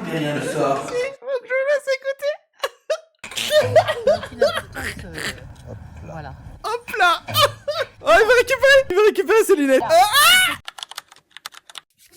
mais rien ne sort. Si, faut que je vous laisse écouter. Voilà. Hop là. Oh, il va récupérer ses lunettes.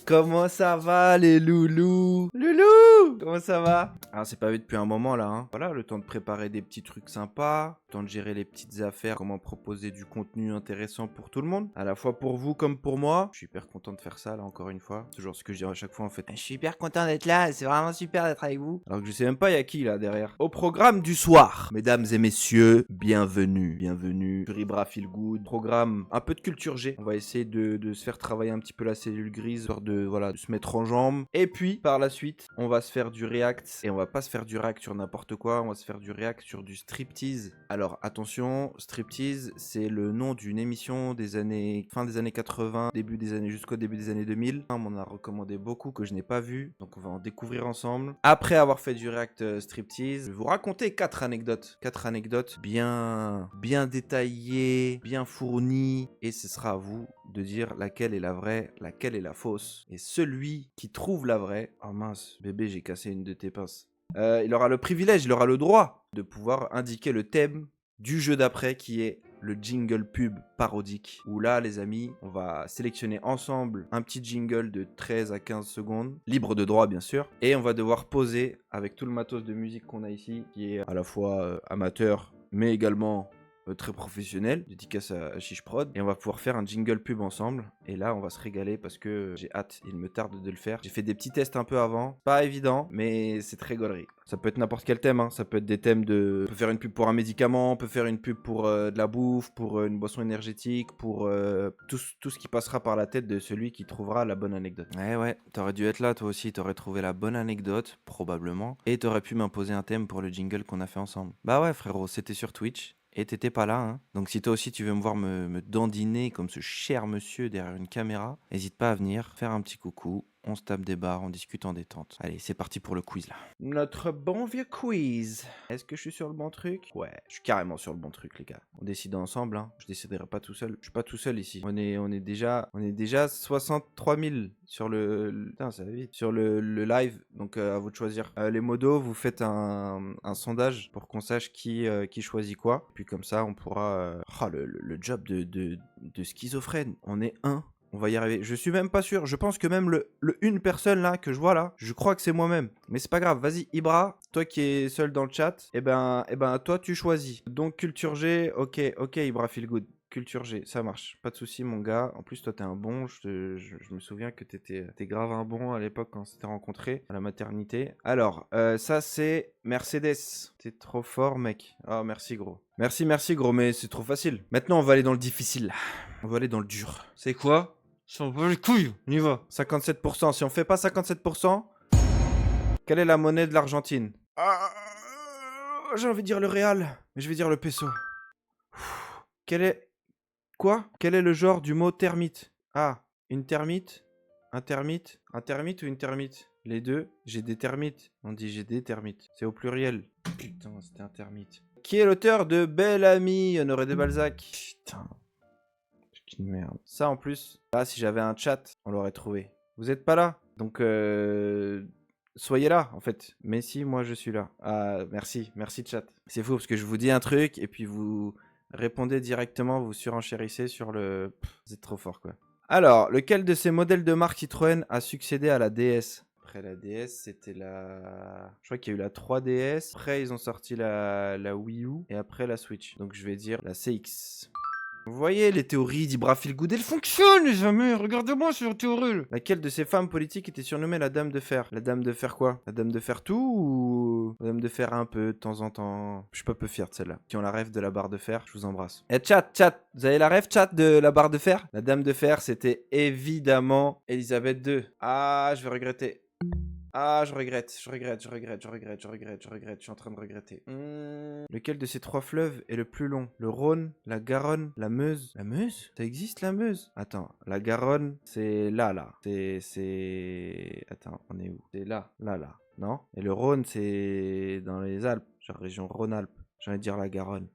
Comment ça va les loulous? Loulou, comment ça va? Ah, c'est pas vu depuis un moment là, hein. Voilà, le temps de préparer des petits trucs sympas, le temps de gérer les petites affaires, comment proposer du contenu intéressant pour tout le monde, à la fois pour vous comme pour moi. Je suis hyper content de faire ça là, encore une fois. C'est toujours ce que je dis à chaque fois en fait. Je suis hyper content d'être là, c'est vraiment super d'être avec vous. Alors que je sais même pas y a qui là derrière. Au programme du soir, mesdames et messieurs, bienvenue. Bienvenue sur Ibra Feel Good. Programme un peu de culture G. On va essayer de se faire travailler un petit peu la cellule grise, histoire de se mettre en jambes. Et puis par la suite, on va se faire du react. Et on va pas se faire du react sur n'importe quoi, on va se faire du react sur du striptease. Alors attention, striptease, c'est le nom d'une émission des années fin des années 80, début des années jusqu'au début des années 2000. On m'en a recommandé beaucoup que je n'ai pas vu, donc on va en découvrir ensemble. Après avoir fait du react striptease, je vais vous raconter 4 anecdotes. 4 anecdotes bien détaillées, bien fournies, et ce sera à vous de dire laquelle est la vraie, laquelle est la fausse. Et celui qui trouve la vraie... Oh mince, bébé, j'ai cassé une de tes pinces. Il aura le privilège, il aura le droit de pouvoir indiquer le thème du jeu d'après qui est le jingle pub parodique. Où là, les amis, on va sélectionner ensemble un petit jingle de 13 à 15 secondes, libre de droit bien sûr, et on va devoir poser avec tout le matos de musique qu'on a ici, qui est à la fois amateur, mais également... très professionnel, dédicace à Chiche Prod, et on va pouvoir faire un jingle pub ensemble, et là on va se régaler parce que j'ai hâte, il me tarde de le faire. J'ai fait des petits tests un peu avant, pas évident, mais c'est très gaulerie. Ça peut être n'importe quel thème, hein. Ça peut être des thèmes de... On peut faire une pub pour un médicament, on peut faire une pub pour de la bouffe, pour une boisson énergétique, pour tout ce qui passera par la tête de celui qui trouvera la bonne anecdote. Ouais, t'aurais dû être là toi aussi, t'aurais trouvé la bonne anecdote, probablement, et t'aurais pu m'imposer un thème pour le jingle qu'on a fait ensemble. Bah ouais frérot, c'était sur Twitch. Et t'étais pas là, hein. Donc si toi aussi tu veux me voir me dandiner comme ce cher monsieur derrière une caméra, n'hésite pas à venir, faire un petit coucou, on se tape des barres, on discute en détente. Allez, c'est parti pour le quiz là. Notre bon vieux quiz. Est-ce que je suis sur le bon truc? Ouais, je suis carrément sur le bon truc les gars. On décide ensemble, hein. Je déciderai pas tout seul. Je suis pas tout seul ici. On est déjà 63 000 sur putain, ça va vite. Sur le live, donc à vous de choisir. Les modos, vous faites un sondage pour qu'on sache qui choisit quoi. Puis comme ça, on pourra... le job de schizophrène. On est un. On va y arriver. Je suis même pas sûr. Je pense que même le une personne là que je vois là, je crois que c'est moi-même. Mais c'est pas grave. Vas-y, Ibra, toi qui es seul dans le chat, eh ben toi tu choisis. Donc culture G, ok, Ibra feel good. Culture G, ça marche. Pas de souci mon gars. En plus toi t'es un bon. Je me souviens que t'étais grave un bon à l'époque quand on s'était rencontrés à la maternité. Alors, ça c'est Mercedes. T'es trop fort mec. Oh merci gros. Merci gros, mais c'est trop facile. Maintenant on va aller dans le difficile. On va aller dans le dur. C'est quoi? Ça va les couilles, on y va. 57%. Si on fait pas 57%, quelle est la monnaie de l'Argentine? J'ai envie de dire le réal, mais je vais dire le peso. Quel est... Quoi? Quel est le genre du mot termite? Ah, une termite? Un termite? Un termite ou une termite? Les deux. J'ai des termites. On dit j'ai des termites. C'est au pluriel. Putain, c'était un termite. Qui est l'auteur de Bel Ami, Honoré de Balzac? Putain. Une merde. Ça en plus, là si j'avais un chat, on l'aurait trouvé. Vous êtes pas là, donc soyez là en fait. Mais si, moi je suis là. Ah merci chat. C'est fou parce que je vous dis un truc et puis vous répondez directement, vous surenchérissez sur le... vous êtes trop fort quoi. Alors, lequel de ces modèles de marque Citroën a succédé à la DS? Après la DS, c'était la... Je crois qu'il y a eu la 3DS. Après, ils ont sorti la Wii U. Et après, la Switch. Donc, je vais dire la CX. Vous voyez, les théories d'Ibra Feel Good, elles fonctionnent, les amis. Regardez-moi sur théorie. Laquelle de ces femmes politiques était surnommée la Dame de Fer? La Dame de Fer quoi? La Dame de Fer tout ou la Dame de Fer un peu de temps en temps? Je suis pas peu fier de celle-là. Qui ont la rêve de la barre de fer, je vous embrasse. Et chat, vous avez la rêve chat de la barre de fer? La Dame de Fer, c'était évidemment Elisabeth II. Ah, je vais regretter. Ah, je regrette, je suis en train de regretter. Lequel de ces trois fleuves est le plus long? Le Rhône, la Garonne, la Meuse? La Meuse? Ça existe la Meuse? Attends, la Garonne, c'est là. C'est... Attends, on est où? C'est là, non? Et le Rhône, c'est dans les Alpes, genre région Rhône-Alpes. J'ai envie de dire la Garonne.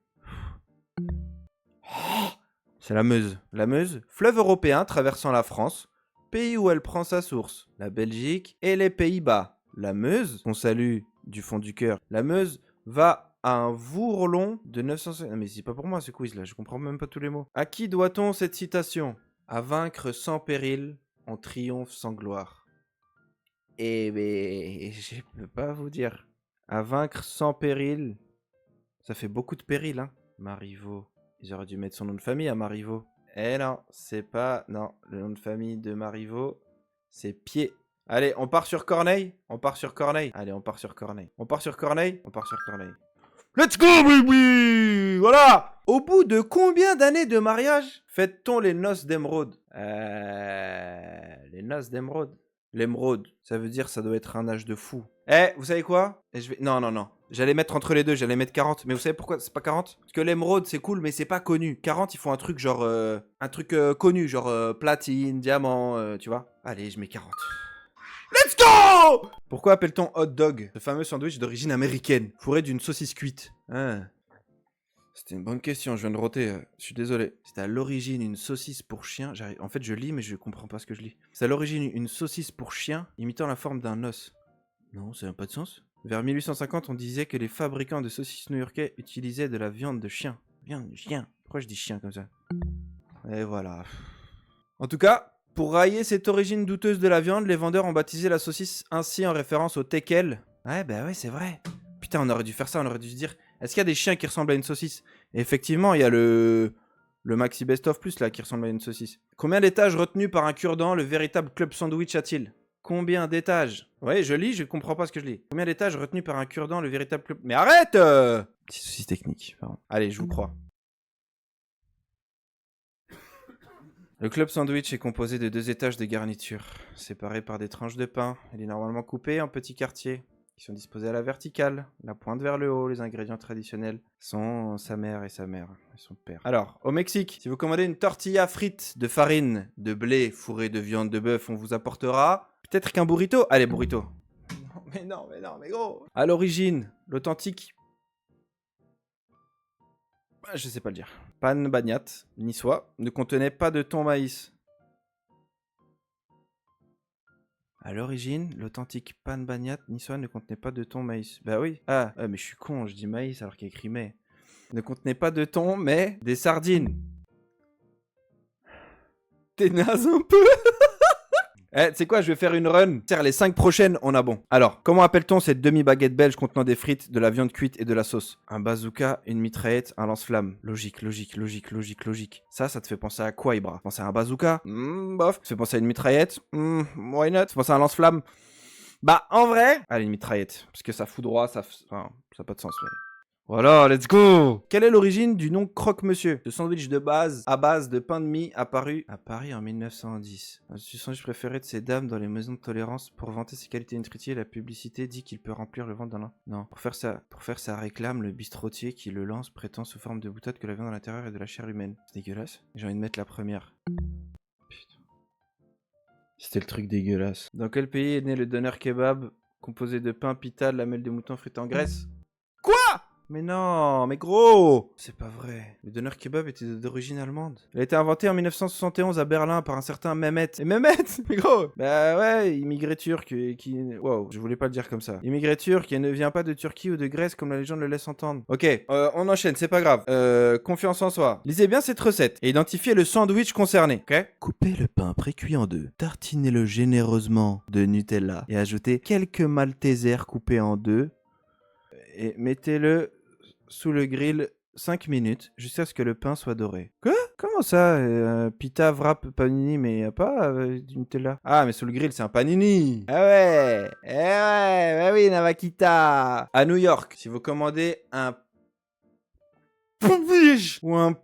C'est la Meuse. La Meuse, fleuve européen traversant la France. Pays où elle prend sa source, la Belgique et les Pays-Bas. la Meuse, qu'on salue du fond du cœur, la Meuse va à un Vourlon de 950... Ah, mais c'est pas pour moi ce quiz là, je comprends même pas tous les mots. À qui doit-on cette citation? À vaincre sans péril, on triomphe sans gloire. Eh ben, je peux pas vous dire. À vaincre sans péril, ça fait beaucoup de péril, hein. Marivaux. Ils auraient dû mettre son nom de famille à Marivaux. Eh non, c'est pas... Non, le nom de famille de Marivaux, c'est Pied. Allez, on part sur Corneille. On part sur Corneille. Allez, on part sur Corneille. On part sur Corneille. On part sur Corneille. Let's go, baby! Voilà! Au bout de combien d'années de mariage fête-t-on les noces d'émeraude? Les noces d'émeraude. L'émeraude, ça veut dire ça doit être un âge de fou. Eh, vous savez quoi? Non, non, non. J'allais mettre entre les deux, j'allais mettre 40. Mais vous savez pourquoi c'est pas 40? Parce que l'émeraude, c'est cool, mais c'est pas connu. 40, ils font un truc genre... un truc connu, genre platine, diamant, tu vois. Allez, je mets 40. Let's go! Pourquoi appelle-t-on hot dog ce fameux sandwich d'origine américaine, fourré d'une saucisse cuite? C'était une bonne question, je viens de roter, je suis désolé. C'est à l'origine une saucisse pour chien. En fait, je lis, mais je comprends pas ce que je lis. C'est à l'origine une saucisse pour chien, imitant la forme d'un os. Non, ça n'a pas de sens. Vers 1850, on disait que les fabricants de saucisses new-yorkais utilisaient de la viande de chien. Viande de chien. Pourquoi je dis chien comme ça? Et voilà. En tout cas, pour railler cette origine douteuse de la viande, les vendeurs ont baptisé la saucisse ainsi en référence au teckel. Ouais, bah ouais, c'est vrai. Putain, on aurait dû faire ça, on aurait dû se dire, est-ce qu'il y a des chiens qui ressemblent à une saucisse? Et effectivement, il y a le Maxi Best of Plus là qui ressemble à une saucisse. Combien d'étages retenus par un cure-dent le véritable club sandwich a-t-il? Combien d'étages? Ouais, je lis, je comprends pas ce que je lis. Combien d'étages retenus par un cure-dent le véritable club... Mais arrête Petit souci technique, pardon. Allez, je vous crois. Le club sandwich est composé de 2 étages de garniture, séparés par des tranches de pain. Il est normalement coupé en petits quartiers, qui sont disposés à la verticale, la pointe vers le haut. Les ingrédients traditionnels sont sa mère et son père. Alors, au Mexique, si vous commandez une tortilla frite de farine, de blé fourrée de viande de bœuf, on vous apportera peut-être qu'un burrito. Allez, burrito. Non, mais gros. À l'origine, l'authentique... Je sais pas le dire. Pan bagnat, niçois, ne contenait pas de thon maïs. À l'origine, l'authentique pan bagnat niçois ne contenait pas de thon maïs. Bah oui. Ah, mais je suis con, je dis maïs alors qu'il y a écrit mais. Ne contenait pas de thon, mais des sardines. T'es naze un peu. Tu sais quoi, je vais faire une run. Les 5 prochaines, on a bon. Alors, comment appelle-t-on cette demi-baguette belge contenant des frites, de la viande cuite et de la sauce? Un bazooka, une mitraillette, un lance-flamme. Logique. Ça te fait penser à quoi, Ibra? Penser à un bazooka? Bof. Ça te fait penser à une mitraillette? Why not? Ça te fait penser à un lance-flamme? Bah, en vrai... Allez, une mitraillette. Parce que ça fout droit, ça n'a pas de sens, mais... Voilà, let's go! Quelle est l'origine du nom croque-monsieur? Ce sandwich de base, à base de pain de mie, apparu à Paris en 1910. Un sandwich préféré de ces dames dans les maisons de tolérance. Pour vanter ses qualités nutritives, la publicité dit qu'il peut remplir le ventre d'un... Non, pour faire sa réclame, le bistrotier qui le lance prétend sous forme de boutade que la viande à l'intérieur est de la chair humaine. C'est dégueulasse. J'ai envie de mettre la première. Putain. C'était le truc dégueulasse. Dans quel pays est né le doner kebab, composé de pain, pita, de lamelles de mouton frites en graisse? Quoi? Mais non, mais gros! C'est pas vrai. Le doner kebab était d'origine allemande. Il a été inventé en 1971 à Berlin par un certain Mehmet. Et Mehmet? Mais gros! Bah ouais, immigré turc qui... Wow, je voulais pas le dire comme ça. Immigré turc qui ne vient pas de Turquie ou de Grèce comme la légende le laisse entendre. Ok, on enchaîne, c'est pas grave. Confiance en soi. Lisez bien cette recette et identifiez le sandwich concerné, ok? Coupez le pain précuit en 2. Tartinez-le généreusement de Nutella et ajoutez quelques maltesers coupés en 2. Et mettez-le sous le grill 5 minutes jusqu'à ce que le pain soit doré. Quoi? Comment ça? Pita, wrap, panini, mais y a pas du Nutella? Ah, mais sous le grill, c'est un panini! Ah ouais! Eh ouais! Bah oui, Navakita! À New York, si vous commandez un ou un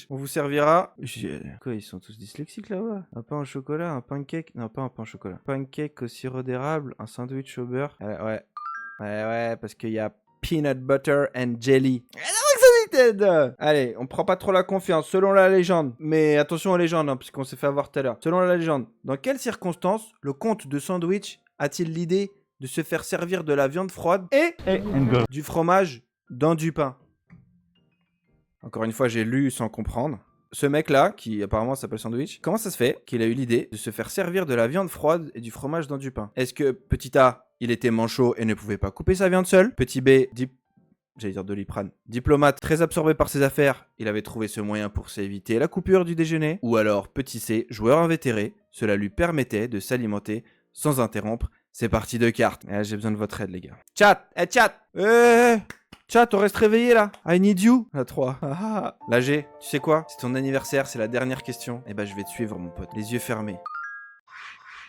on vous servira... Quoi, ils sont tous dyslexiques là-bas? Un pain au chocolat, un pancake... Non, pas un pain au chocolat. Pancake au sirop d'érable, un sandwich au beurre. Ouais, parce qu'il y a peanut butter and jelly. Allez, on prend pas trop la confiance, selon la légende. Mais attention aux légendes, hein, puisqu'on s'est fait avoir tout à l'heure. Selon la légende, dans quelles circonstances le comte de Sandwich a-t-il l'idée de se faire servir de la viande froide et du fromage dans du pain? Encore une fois, j'ai lu sans comprendre. ce mec-là, qui apparemment s'appelle Sandwich, comment ça se fait qu'il a eu l'idée de se faire servir de la viande froide et du fromage dans du pain? Est-ce que, petit A, il était manchot et ne pouvait pas couper sa viande seul? Petit B, j'allais dire Doliprane. Diplomate, très absorbé par ses affaires, il avait trouvé ce moyen pour s'éviter la coupure du déjeuner. Ou alors, petit C, joueur invétéré, cela lui permettait de s'alimenter sans interrompre ses parties de cartes. J'ai besoin de votre aide, les gars. Chat, chat, chat, on reste réveillé là. I need you. La 3. La G, tu sais quoi? C'est ton anniversaire, c'est la dernière question. Eh ben, je vais te suivre, mon pote. Les yeux fermés.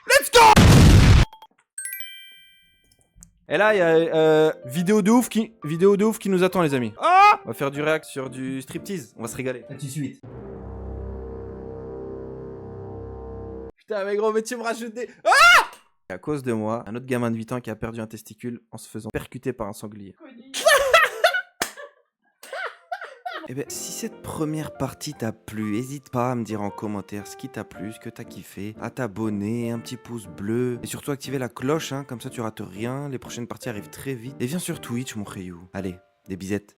Let's go! Et là, il y a vidéo de ouf qui nous attend, les amis. On va faire du react sur du striptease. On va se régaler. À tout de suite. Putain, mais gros, mais tu me rajoutes des... À cause de moi, un autre gamin de 8 ans qui a perdu un testicule en se faisant percuter par un sanglier. Eh ben, si cette première partie t'a plu, hésite pas à me dire en commentaire ce qui t'a plu, ce que t'as kiffé, à t'abonner, un petit pouce bleu, et surtout activer la cloche, hein, comme ça tu rates rien, les prochaines parties arrivent très vite. Et viens sur Twitch, mon Rayou. Allez, des bisettes.